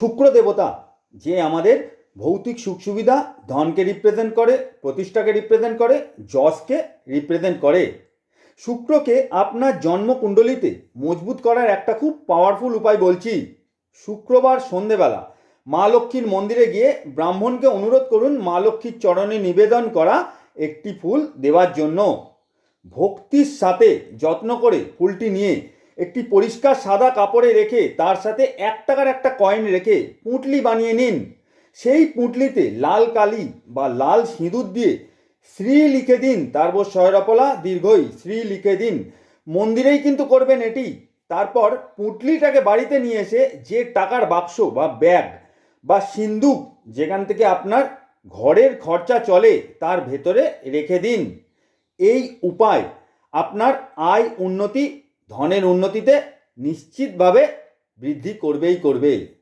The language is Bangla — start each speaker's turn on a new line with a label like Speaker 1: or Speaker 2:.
Speaker 1: শুক্র দেবতা যে আমাদের ভৌতিক সুখ সুবিধা, ধনকে রিপ্রেজেন্ট করে, প্রতিষ্ঠাকে রিপ্রেজেন্ট করে, যশকে রিপ্রেজেন্ট করে। শুক্রকে আপনার জন্মকুণ্ডলিতে মজবুত করার একটা খুব পাওয়ারফুল উপায় বলছি। শুক্রবার সন্ধেবেলা মা লক্ষ্মীর মন্দিরে গিয়ে ব্রাহ্মণকে অনুরোধ করুন মা লক্ষ্মীর চরণে নিবেদন করা একটি ফুল দেওয়ার জন্য। ভক্তির সাথে যত্ন করে ফুলটি নিয়ে একটি পরিষ্কার সাদা কাপড়ে রেখে তার সাথে 1 টাকার একটা কয়েন রেখে পুঁটলি বানিয়ে নিন। সেই পুঁটলিতে লাল কালি বা লাল সিঁদুর দিয়ে শ্রী লিখে দিন, তারপর শয়রপলা দীর্ঘই শ্রী লিখে দিন। মন্দিরেই কিন্তু করবেন এটি। তারপর পুঁটলিটাকে বাড়িতে নিয়ে এসে যে টাকার বাক্স বা ব্যাগ বা সিন্দুক যেখান থেকে আপনার ঘরের খরচা চলে তার ভেতরে রেখে দিন। এই উপায় আপনার আয় উন্নতি, ধনের উন্নতিতে নিশ্চিতভাবে বৃদ্ধি করবেই করবে।